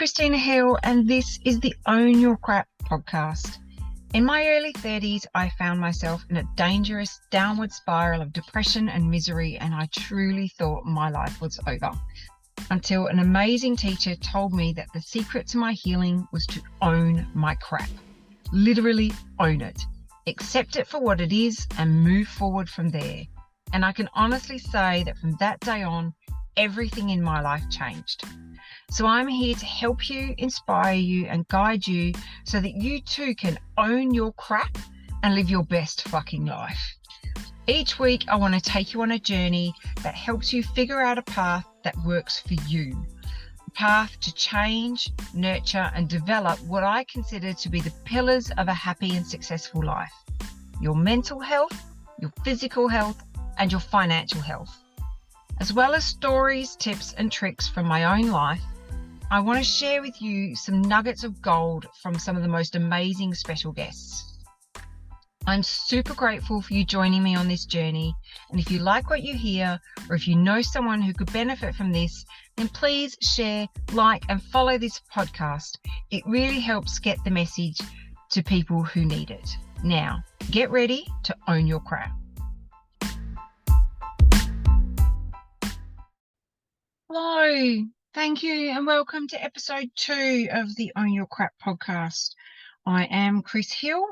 Christina Hill, and this is the Own Your Crap podcast. In my early 30s, I found myself in a dangerous downward spiral of depression and misery, and I truly thought my life was over. Until an amazing teacher told me that the secret to my healing was to own my crap. Literally own it. Accept it for what it is and move forward from there. And I can honestly say that from that day on, everything in my life changed. So I'm here to help you, inspire you, and guide you so that you too can own your crap and live your best fucking life. Each week, I want to take you on a journey that helps you figure out a path that works for you. A path to change, nurture, and develop what I consider to be the pillars of a happy and successful life. Your mental health, your physical health, and your financial health. As well as stories, tips, and tricks from my own life, I want to share with you some nuggets of gold from some of the most amazing special guests. I'm super grateful for you joining me on this journey. And if you like what you hear, or if you know someone who could benefit from this, then please share, like, and follow this podcast. It really helps get the message to people who need it. Now, get ready to own your crap. Hello. Thank you and welcome to episode 2 of the Own Your Crap podcast. I am Chris Hill,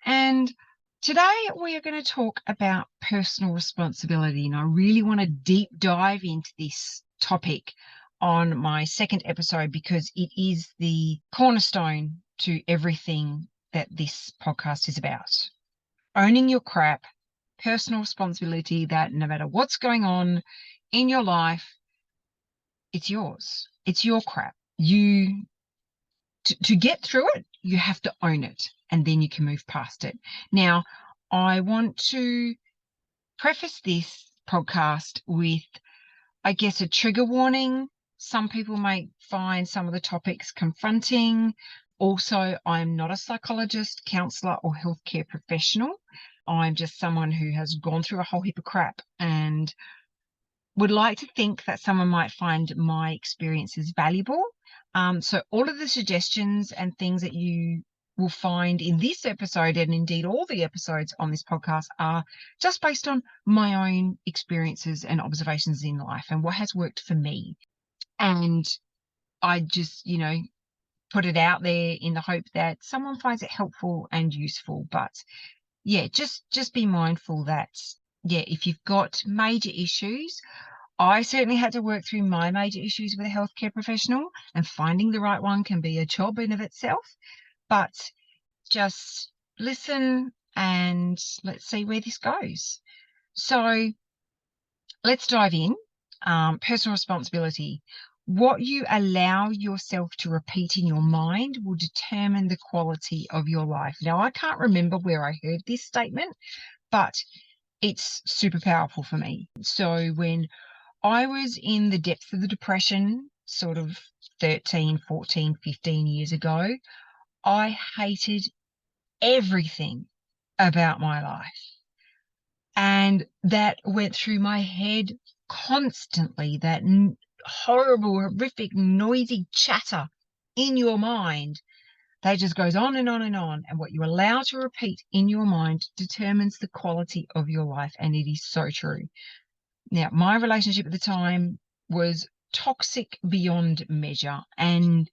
and today we are going to talk about personal responsibility, and I really want to deep dive into this topic on my second episode because it is the cornerstone to everything that this podcast is about. Owning your crap, personal responsibility that no matter what's going on in your life, it's yours. It's your crap. To get through it, you have to own it, and then you can move past it. Now, I want to preface this podcast with, I guess, a trigger warning. Some people may find some of the topics confronting. Also, I'm not a psychologist, counselor, or healthcare professional. I'm just someone who has gone through a whole heap of crap and would like to think that someone might find my experiences valuable. So all of the suggestions and things that you will find in this episode, and indeed all the episodes on this podcast, are just based on my own experiences and observations in life and what has worked for me. And I just, put it out there in the hope that someone finds it helpful and useful. But yeah, just be mindful that, if you've got major issues, I certainly had to work through my major issues with a healthcare professional, and finding the right one can be a job in of itself. But just listen and let's see where this goes. So let's dive in. Personal responsibility. What you allow yourself to repeat in your mind will determine the quality of your life. Now, I can't remember where I heard this statement, but it's super powerful for me. So when I was in the depths of the depression, sort of 13, 14, 15 years ago, I hated everything about my life. And that went through my head constantly, that horrible, horrific, noisy chatter in your mind that just goes on and on and on. And what you allow to repeat in your mind determines the quality of your life. And it is so true. Now, my relationship at the time was toxic beyond measure. And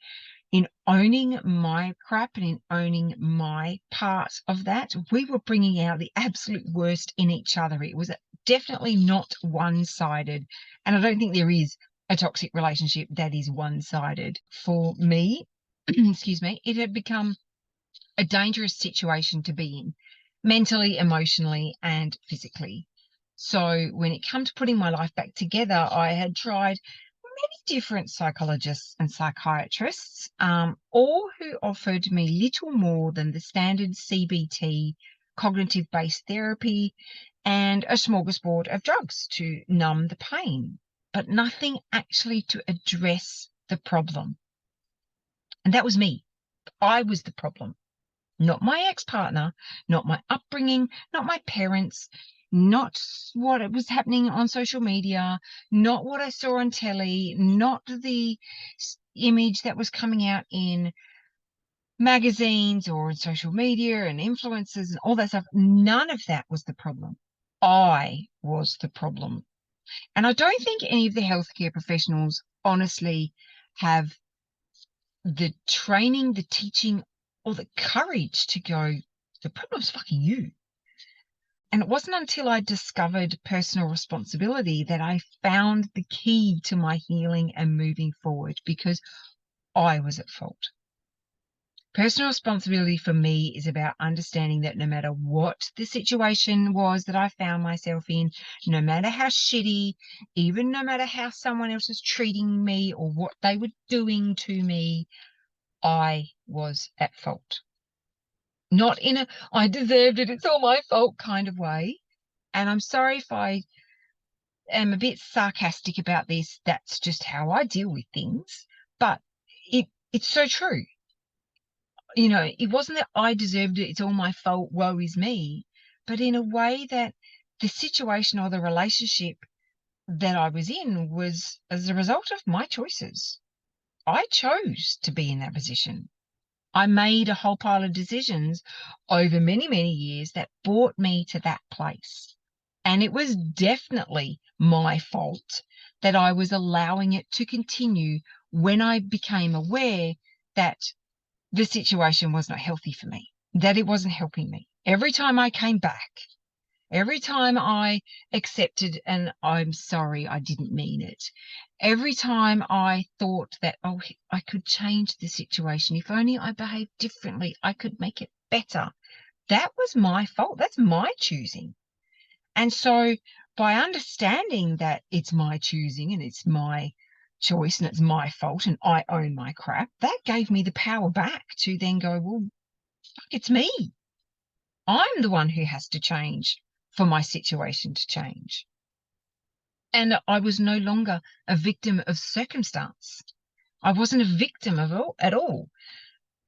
in owning my crap and in owning my part of that, we were bringing out the absolute worst in each other. It was definitely not one-sided. And I don't think there is a toxic relationship that is one-sided. For me, excuse me, it had become a dangerous situation to be in, mentally, emotionally, and physically. So when it came to putting my life back together, I had tried many different psychologists and psychiatrists, all who offered me little more than the standard CBT, cognitive-based therapy, and a smorgasbord of drugs to numb the pain, but nothing actually to address the problem. And that was me. I was the problem, not my ex-partner, not my upbringing, not my parents, not what was happening on social media, not what I saw on telly, not the image that was coming out in magazines or in social media and influencers and all that stuff, none of that was the problem. I was the problem. And I don't think any of the healthcare professionals honestly have the training, the teaching, or the courage to go, the problem's fucking you. And it wasn't until I discovered personal responsibility that I found the key to my healing and moving forward, because I was at fault. Personal responsibility for me is about understanding that no matter what the situation was that I found myself in, no matter how shitty, even no matter how someone else was treating me or what they were doing to me, I was at fault. Not in a I deserved it, it's all my fault kind of way. And I'm sorry if I am a bit sarcastic about this. That's just how I deal with things. But it's so true. You know, it wasn't that I deserved it, it's all my fault, woe is me, but in a way that the situation or the relationship that I was in was as a result of my choices. I chose to be in that position. I made a whole pile of decisions over many, many years that brought me to that place. And it was definitely my fault that I was allowing it to continue when I became aware that the situation was not healthy for me, that it wasn't helping me. Every time I came back, every time I accepted and I'm sorry, I didn't mean it. Every time I thought that, oh, I could change the situation. If only I behaved differently, I could make it better. That was my fault. That's my choosing. And so by understanding that it's my choosing and it's my choice and it's my fault and I own my crap, that gave me the power back to then go, well, fuck, it's me. I'm the one who has to change for my situation to change. And I was no longer a victim of circumstance. I wasn't a victim at all.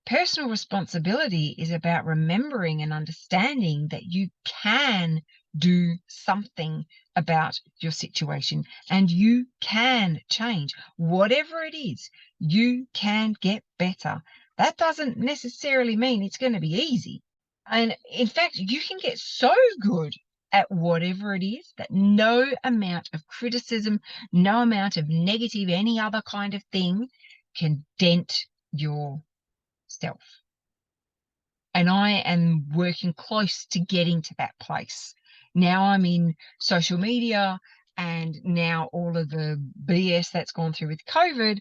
Personal responsibility is about remembering and understanding that you can do something about your situation and you can change. Whatever it is, you can get better. That doesn't necessarily mean it's going to be easy. And in fact, you can get so good at whatever it is that no amount of criticism, no amount of negative, any other kind of thing can dent your self. And I am working close to getting to that place. Now I'm in social media and now all of the BS that's gone through with COVID,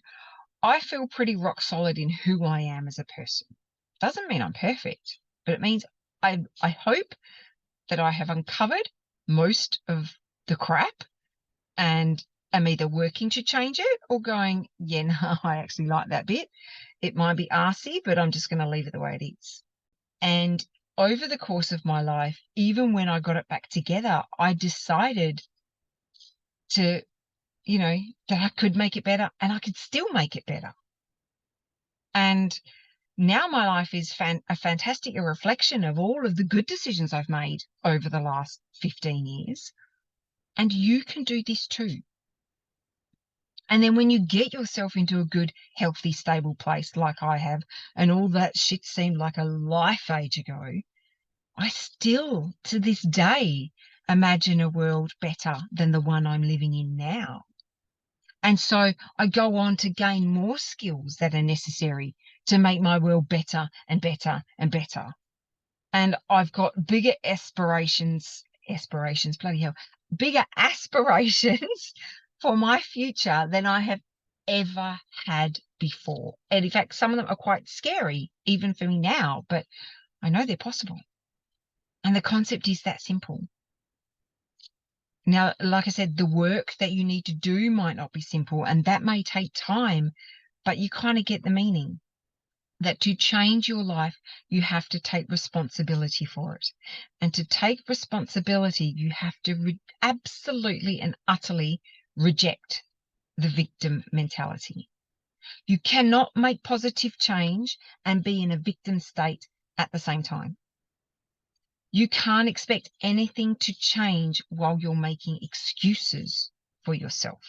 I feel pretty rock solid in who I am as a person. Doesn't mean I'm perfect, but it means I hope that I have uncovered most of the crap and am either working to change it or going, yeah, no, I actually like that bit. It might be arsey, but I'm just going to leave it the way it is. And over the course of my life, even when I got it back together, I decided to, that I could make it better and I could still make it better. And now my life is a fantastic reflection of all of the good decisions I've made over the last 15 years. And you can do this too. And then when you get yourself into a good, healthy, stable place like I have, and all that shit seemed like a life age ago, I still, to this day, imagine a world better than the one I'm living in now. And so I go on to gain more skills that are necessary to make my world better and better and better. And I've got bigger bloody hell, bigger aspirations for my future than I have ever had before. And in fact, some of them are quite scary, even for me now, but I know they're possible. And the concept is that simple. Now, like I said, the work that you need to do might not be simple, and that may take time, but you kind of get the meaning that to change your life, you have to take responsibility for it. And to take responsibility, you have to absolutely and utterly reject the victim mentality. You cannot make positive change and be in a victim state at the same time. You can't expect anything to change while you're making excuses for yourself.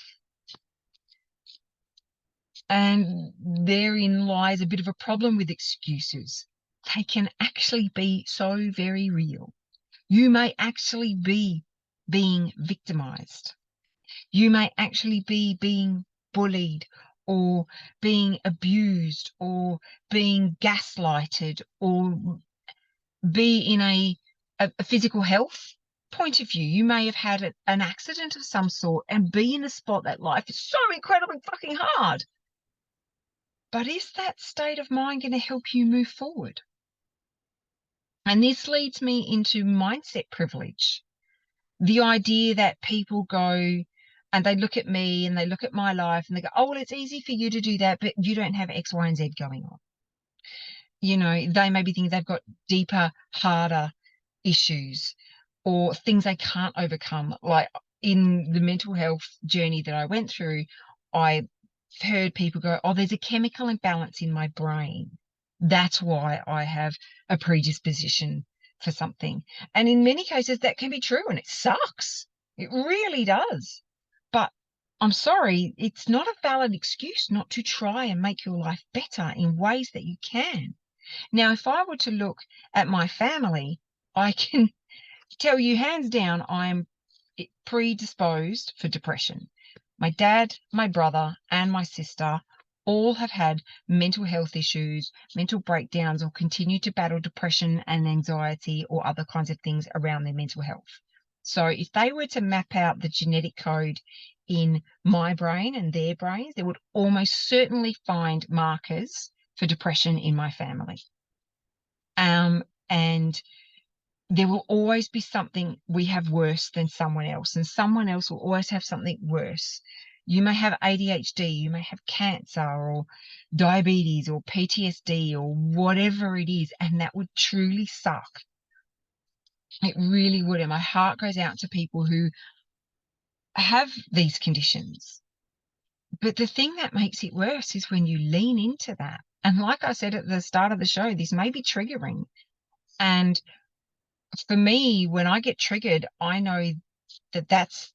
And therein lies a bit of a problem with excuses. They can actually be so very real. You may actually be being victimized. You may actually be being bullied or being abused or being gaslighted or be in a physical health point of view. You may have had an accident of some sort and be in a spot that life is so incredibly fucking hard. But is that state of mind going to help you move forward? And this leads me into mindset privilege. The idea that people go and they look at me and they look at my life and they go, oh, well, it's easy for you to do that, but you don't have X, Y, and Z going on. You know, they may be thinking they've got deeper, harder issues or things they can't overcome. Like in the mental health journey that I went through, I heard people go, oh, there's a chemical imbalance in my brain. That's why I have a predisposition for something. And in many cases, that can be true and it sucks. It really does. But I'm sorry, it's not a valid excuse not to try and make your life better in ways that you can. Now, if I were to look at my family, I can tell you hands down, I'm predisposed for depression. My dad, my brother, and my sister all have had mental health issues, mental breakdowns, or continue to battle depression and anxiety or other kinds of things around their mental health. So if they were to map out the genetic code in my brain and their brains, they would almost certainly find markers for depression in my family. And there will always be something we have worse than someone else, and someone else will always have something worse. You may have ADHD, you may have cancer or diabetes or PTSD or whatever it is, and that would truly suck. It really would. And my heart goes out to people who have these conditions. But the thing that makes it worse is when you lean into that. And like I said at the start of the show, this may be triggering. And for me, when I get triggered, I know that that's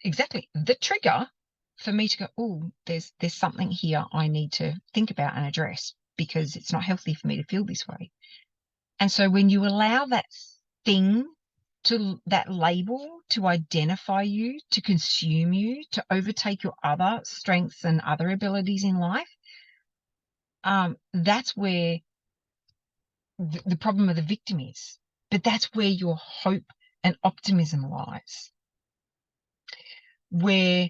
exactly the trigger for me to go, oh, there's something here I need to think about and address because it's not healthy for me to feel this way. And so when you allow that thing that label to identify you, to consume you, to overtake your other strengths and other abilities in life, that's where the problem of the victim is. But that's where your hope and optimism lies, where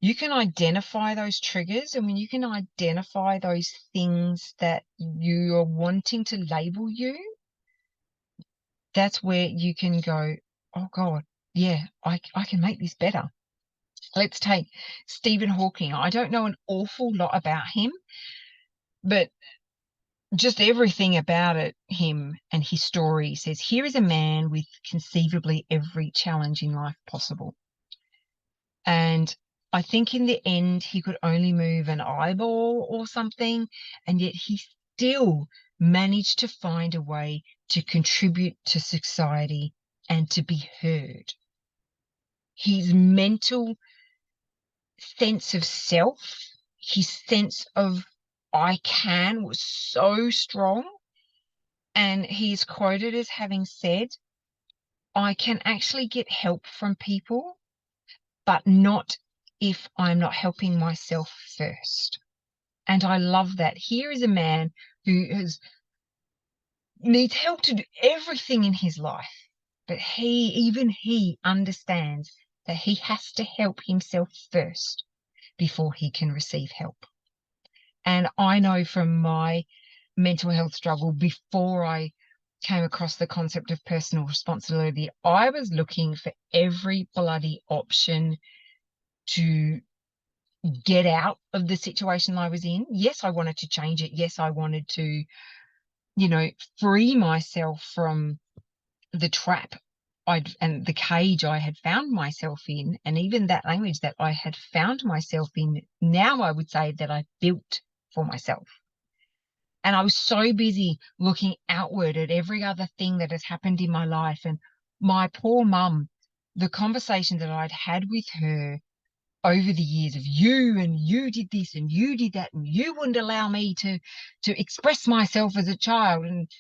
you can identify those triggers. And when you can identify those things that you are wanting to label you, that's where you can go, oh God, yeah, I can make this better. Let's take Stephen Hawking. I don't know an awful lot about him, but just everything about him and his story says, here is a man with conceivably every challenge in life possible. And I think in the end, he could only move an eyeball or something, and yet he still managed to find a way to contribute to society and to be heard. His mental sense of self, his sense of I can was so strong. And he's quoted as having said, I can actually get help from people, but not if I'm not helping myself first. And I love that. Here is a man who needs help to do everything in his life, but even he understands that he has to help himself first before he can receive help. And I know from my mental health struggle before I came across the concept of personal responsibility, I was looking for every bloody option to get out of the situation I was in. Yes, I wanted to change it. Yes, I wanted to, free myself from the trap and the cage I had found myself in, and even that language that I had found myself in. Now I would say that I built for myself. And I was so busy looking outward at every other thing that has happened in my life. And my poor mum, the conversation that I'd had with her over the years of you, and you did this and you did that and you wouldn't allow me to express myself as a child. And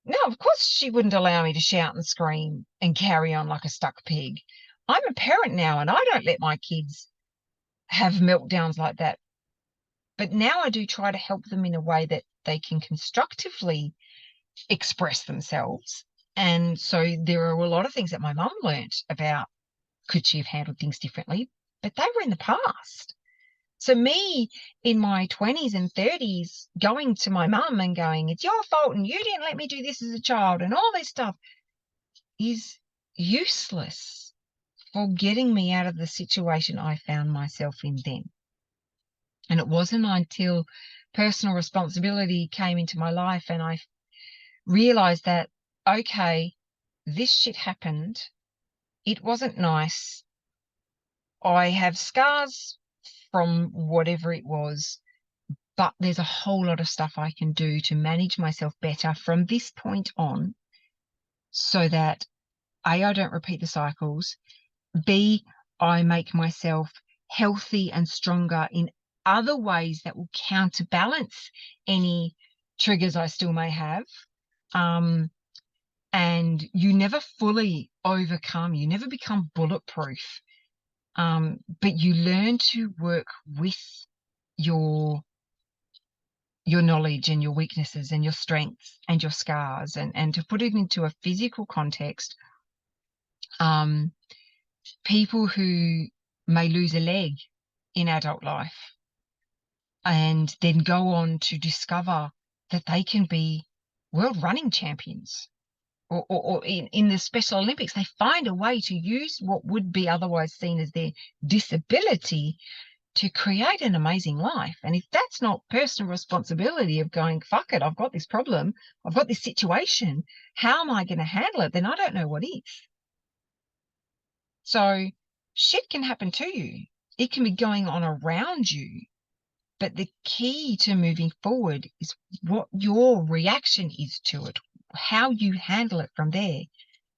no, of course she wouldn't allow me to shout and scream and carry on like a stuck pig. I'm a parent now and I don't let my kids have meltdowns like that. But now I do try to help them in a way that they can constructively express themselves. And so there are a lot of things that my mum learnt about could she have handled things differently, but they were in the past. So me in my 20s and 30s going to my mum and going, it's your fault and you didn't let me do this as a child and all this stuff is useless for getting me out of the situation I found myself in then. And it wasn't until personal responsibility came into my life and I realized that, okay, this shit happened. It wasn't nice. I have scars from whatever it was, but there's a whole lot of stuff I can do to manage myself better from this point on so that A, I don't repeat the cycles, B, I make myself healthy and stronger in other ways that will counterbalance any triggers I still may have. And you never fully overcome, you never become bulletproof, but you learn to work with your knowledge and your weaknesses and your strengths and your scars. And to put it into a physical context, people who may lose a leg in adult life and then go on to discover that they can be world running champions, or in the Special Olympics, they find a way to use what would be otherwise seen as their disability to create an amazing life. And if that's not personal responsibility of going, fuck it, I've got this problem, I've got this situation, how am I going to handle it? Then I don't know what is. So shit can happen to you. It can be going on around you. But the key to moving forward is what your reaction is to it, how you handle it from there.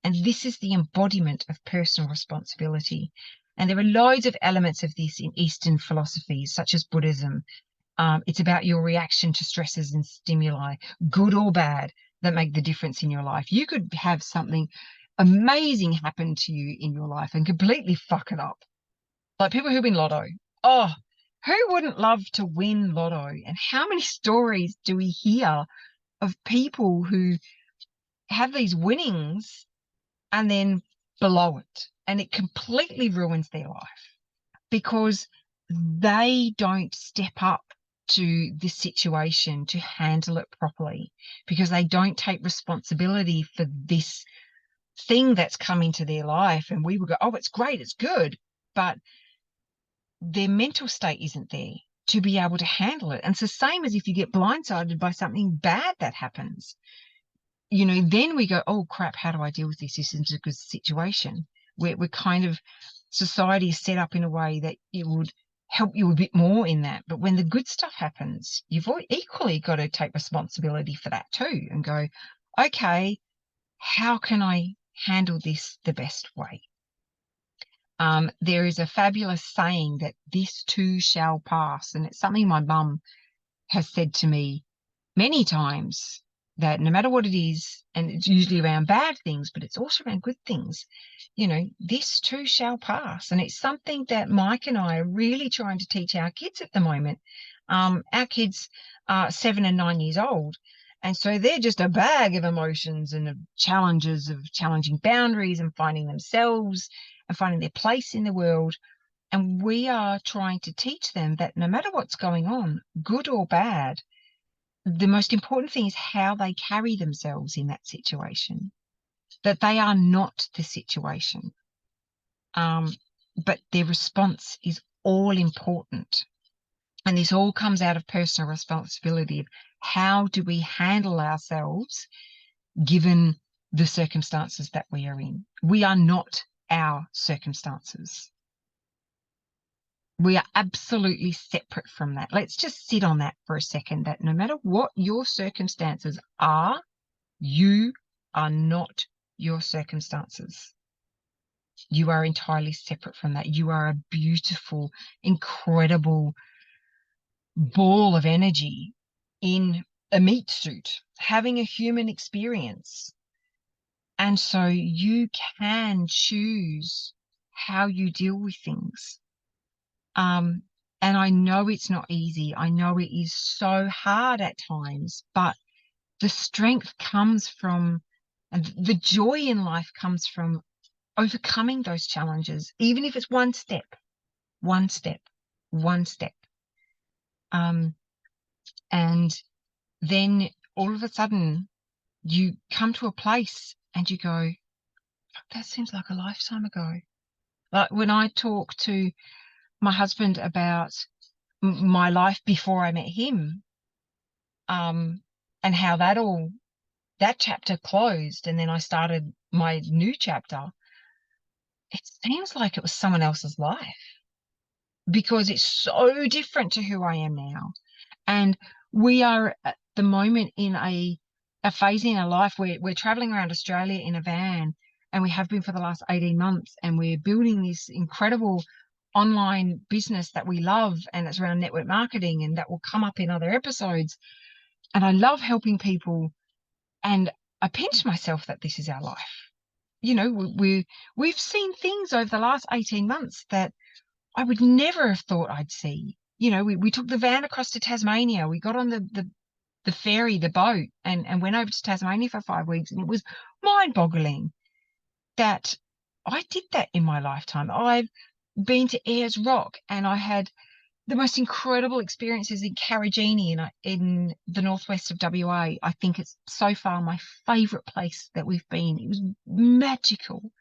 And this is the embodiment of personal responsibility. And there are loads of elements of this in Eastern philosophies, such as Buddhism. It's about your reaction to stresses and stimuli, good or bad, that make the difference in your life. You could have something amazing happen to you in your life and completely fuck it up. Like people who win lotto. Oh, who wouldn't love to win lotto? And how many stories do we hear of people who have these winnings and then blow it, and it completely ruins their life because they don't step up to this situation to handle it properly, because they don't take responsibility for this thing that's come into their life. And we would go, oh, it's great, it's good, but their mental state isn't there to be able to handle it. And it's the same as if you get blindsided by something bad that happens. You know, then we go, oh crap, how do I deal with this? This isn't a good situation. We're kind of, society is set up in a way that it would help you a bit more in that. But when the good stuff happens, you've equally got to take responsibility for that too and go, okay, how can I handle this the best way? There is a fabulous saying that this too shall pass. And it's something my mum has said to me many times, that no matter what it is, and it's usually around bad things, but it's also around good things, you know, this too shall pass. And it's something that Mike and I are really trying to teach our kids at the moment. Our kids are 7 and 9 years old. And so they're just a bag of emotions and of challenges, of challenging boundaries and finding themselves and finding their place in the world. And we are trying to teach them that no matter what's going on, good or bad, the most important thing is how they carry themselves in that situation, that they are not the situation. But their response is all important. And this all comes out of personal responsibility of how do we handle ourselves given the circumstances that we are in. We are not our circumstances. We are absolutely separate from that. Let's just sit on that for a second, that no matter what your circumstances are, you are not your circumstances. You are entirely separate from that. You are a beautiful, incredible ball of energy in a meat suit, having a human experience. And so you can choose how you deal with things. Um, and I know it's not easy. I know it is so hard at times, but the strength comes from, and the joy in life comes from overcoming those challenges, even if it's one step, one step, one step. And then all of a sudden you come to a place and you go, that seems like a lifetime ago. Like when I talk to my husband about my life before I met him, and how that chapter closed and then I started my new chapter, it seems like it was someone else's life because it's so different to who I am now. And we are at the moment in a phase in our life where we're traveling around Australia in a van, and we have been for the last 18 months, and we're building this incredible online business that we love, and it's around network marketing, and that will come up in other episodes. And I love helping people, and I pinch myself that this is our life. You know, we've seen things over the last 18 months that I would never have thought I'd see. You know, we took the van across to Tasmania. We got on the ferry, the boat, and went over to Tasmania for 5 weeks. And it was mind-boggling that I did that in my lifetime. I've been to Ayers Rock, and I had the most incredible experiences in Carragini in the northwest of WA. I think it's so far my favourite place that we've been. It was magical.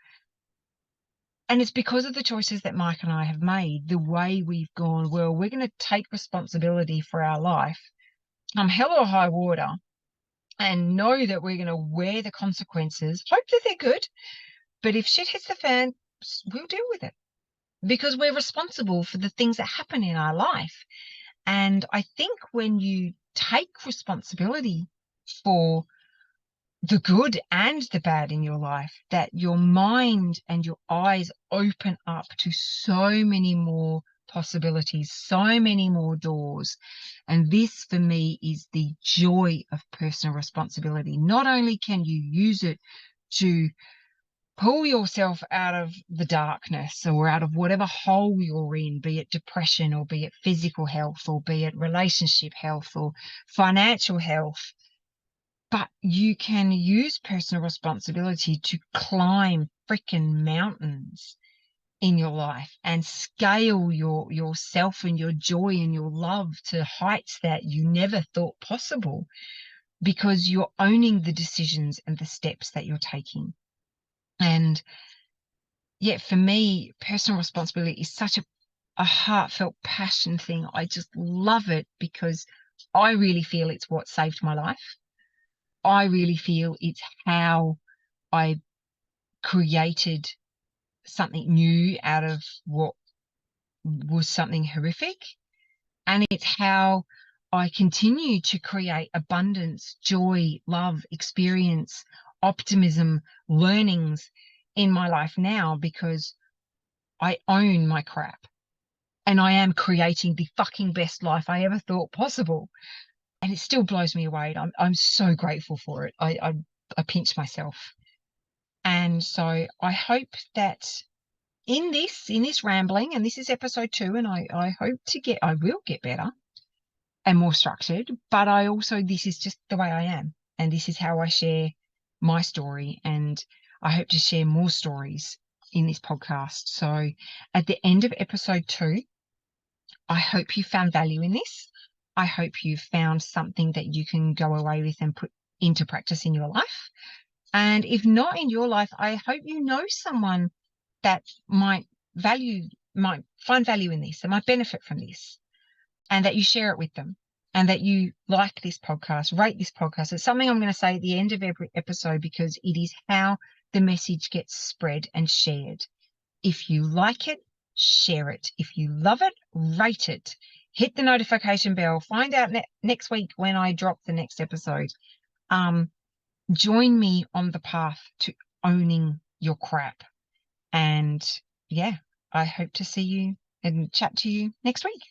And it's because of the choices that Mike and I have made, the way we've gone, well, we're going to take responsibility for our life, hell or high water, and know that we're going to wear the consequences, hope that they're good. But if shit hits the fan, we'll deal with it because we're responsible for the things that happen in our life. And I think when you take responsibility for the good and the bad in your life, that your mind and your eyes open up to so many more possibilities, so many more doors. And this for me is the joy of personal responsibility. Not only can you use it to pull yourself out of the darkness or out of whatever hole you're in, be it depression or be it physical health or be it relationship health or financial health, but you can use personal responsibility to climb freaking mountains in your life and scale yourself and your joy and your love to heights that you never thought possible because you're owning the decisions and the steps that you're taking. And yet for me, personal responsibility is such a heartfelt passion thing. I just love it because I really feel it's what saved my life. I really feel it's how I created something new out of what was something horrific. And it's how I continue to create abundance, joy, love, experience, optimism, learnings in my life now because I own my crap and I am creating the fucking best life I ever thought possible. And it still blows me away. I'm so grateful for it. I pinch myself. And so I hope that in this rambling, and this is episode 2, and I will get better and more structured, but this is just the way I am. And this is how I share my story. And I hope to share more stories in this podcast. So at the end of episode 2, I hope you found value in this. I hope you found something that you can go away with and put into practice in your life. And if not in your life, I hope you know someone that might find value in this and might benefit from this, and that you share it with them, and that you like this podcast, rate this podcast. It's something I'm going to say at the end of every episode because it is how the message gets spread and shared. If you like it, share it. If you love it, rate it. Hit the notification bell. Find out next week when I drop the next episode. Join me on the path to owning your crap And yeah, I hope to see you and chat to you next week.